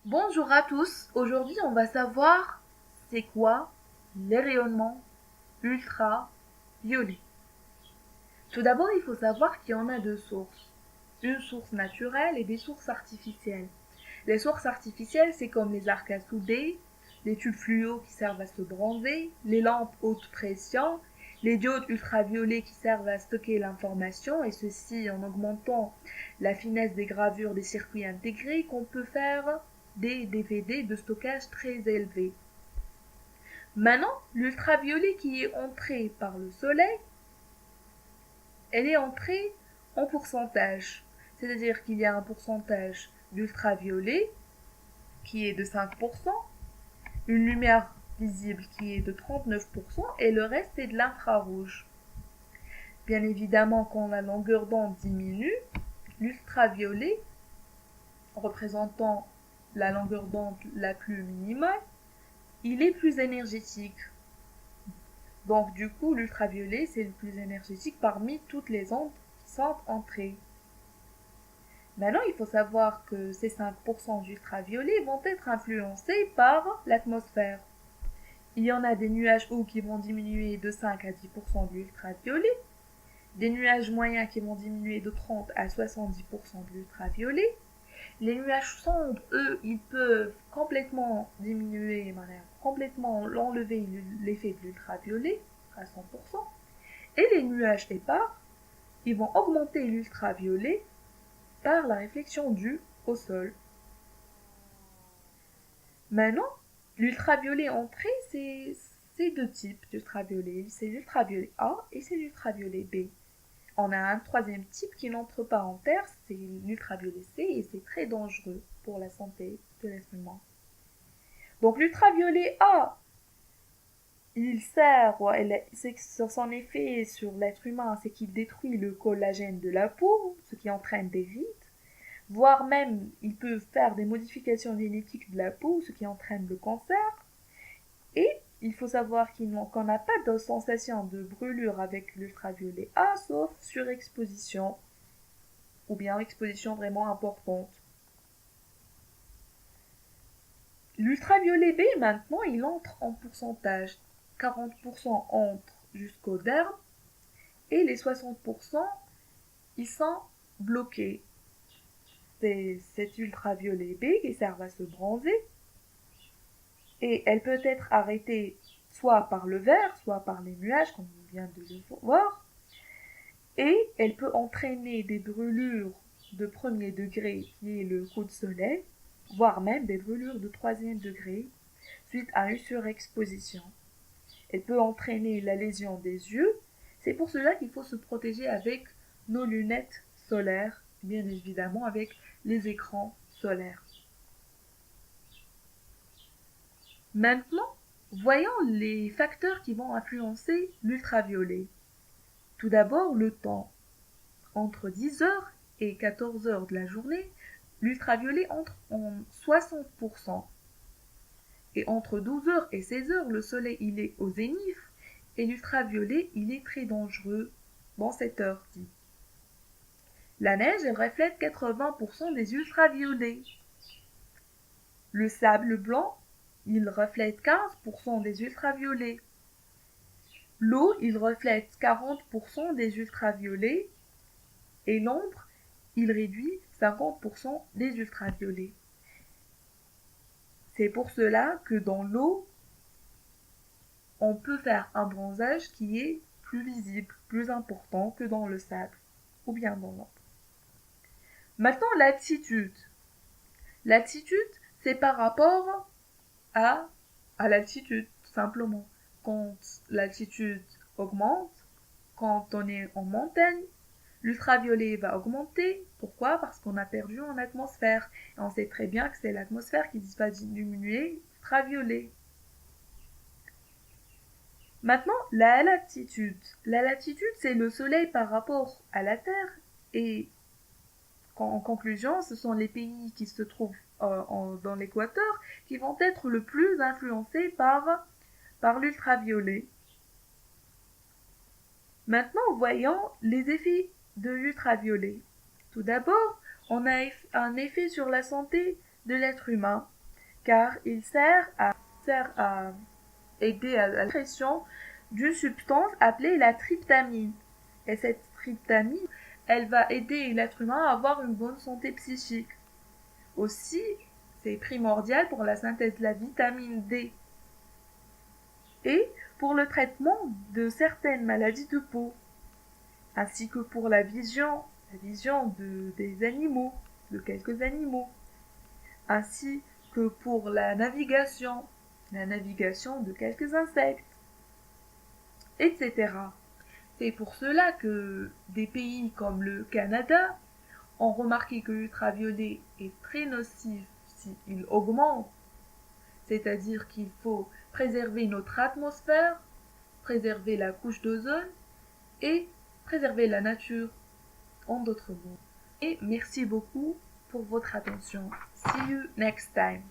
Bonjour à tous, aujourd'hui on va savoir c'est quoi les rayonnements ultraviolets. Tout d'abord il faut savoir qu'il y en a deux sources, une source naturelle et des sources artificielles. Les sources artificielles c'est comme les arcs à souder, les tubes fluo qui servent à se bronzer, les lampes haute pression, les diodes ultraviolets qui servent à stocker l'information et ceci en augmentant la finesse des gravures des circuits intégrés qu'on peut faire des DVD de stockage très élevés. Maintenant, l'ultraviolet qui est entré par le soleil, elle est entrée en pourcentage. C'est-à-dire qu'il y a un pourcentage d'ultraviolet qui est de 5%, une lumière visible qui est de 39% et le reste est de l'infrarouge. Bien évidemment, quand la longueur d'onde diminue, l'ultraviolet, représentant la longueur d'onde la plus minimale, il est plus énergétique. Donc du coup, l'ultraviolet, c'est le plus énergétique parmi toutes les ondes qui sont entrées. Maintenant, il faut savoir que ces 5% d'ultraviolet vont être influencés par l'atmosphère. Il y en a des nuages hauts qui vont diminuer de 5 à 10% d'ultraviolet, des nuages moyens qui vont diminuer de 30 à 70% d'ultraviolet. Les nuages sombres, eux, ils peuvent complètement diminuer, complètement enlever l'effet de l'ultraviolet à 100%. Et les nuages épars, ils vont augmenter l'ultraviolet par la réflexion due au sol. Maintenant, l'ultraviolet entré, c'est deux types d'ultraviolet. C'est l'ultraviolet A et c'est l'ultraviolet B. On a un troisième type qui n'entre pas en terre, c'est l'ultraviolet C et c'est très dangereux pour la santé de l'être humain. Donc l'ultraviolet A, il sert, son effet sur l'être humain, c'est qu'il détruit le collagène de la peau, ce qui entraîne des rides, voire même il peut faire des modifications génétiques de la peau, ce qui entraîne le cancer. Et il faut savoir qu'on n'a pas de sensation de brûlure avec l'ultraviolet A, sauf surexposition, ou bien exposition vraiment importante. L'ultraviolet B, maintenant, il entre en pourcentage. 40% entrent jusqu'au derme et les 60%, ils sont bloqués. C'est cet ultraviolet B qui sert à se bronzer et elle peut être arrêtée soit par le verre, soit par les nuages, comme on vient de le voir, et elle peut entraîner des brûlures de premier degré, qui est le coup de soleil, voire même des brûlures de troisième degré, suite à une surexposition. Elle peut entraîner la lésion des yeux. C'est pour cela qu'il faut se protéger avec nos lunettes solaires, bien évidemment avec les écrans solaires. Maintenant, voyons les facteurs qui vont influencer l'ultraviolet. Tout d'abord, le temps. Entre 10 heures et 14 heures de la journée, l'ultraviolet entre en 60%. Et entre 12 heures et 16 heures, le soleil il est au zénith et l'ultraviolet il est très dangereux dans cette heure-ci. La neige elle reflète 80% des ultraviolets. Le sable blanc il reflète 15% des ultraviolets. L'eau il reflète 40% des ultraviolets et l'ombre il réduit 50% des ultraviolets. C'est pour cela que dans l'eau, on peut faire un bronzage qui est plus visible, plus important que dans le sable ou bien dans l'ombre. Maintenant, l'altitude. L'altitude, c'est par rapport à, à l'altitude, tout simplement. Quand l'altitude augmente, quand on est en montagne, l'ultraviolet va augmenter. Pourquoi? Parce qu'on a perdu en atmosphère. Et on sait très bien que c'est l'atmosphère qui va diminuer l'ultraviolet. Maintenant, la latitude. La latitude, c'est le soleil par rapport à la Terre. Et en conclusion, ce sont les pays qui se trouvent dans l'équateur qui vont être le plus influencés par l'ultraviolet. Maintenant, voyons les effets de l'ultraviolet. Tout d'abord, on a un effet sur la santé de l'être humain. car il sert à aider à la création d'une substance appelée la tryptamine. Et cette tryptamine, elle va aider l'être humain à avoir une bonne santé psychique. Aussi, c'est primordial pour la synthèse de la vitamine D et pour le traitement de certaines maladies de peau, ainsi que pour la vision des animaux, de quelques animaux, ainsi que pour la navigation de quelques insectes, etc. C'est pour cela que des pays comme le Canada ont remarqué que l'ultraviolet est très nocif s'il augmente, c'est-à-dire qu'il faut préserver notre atmosphère, préserver la couche d'ozone et préserver la nature, en d'autres mots. Et merci beaucoup pour votre attention. See you next time.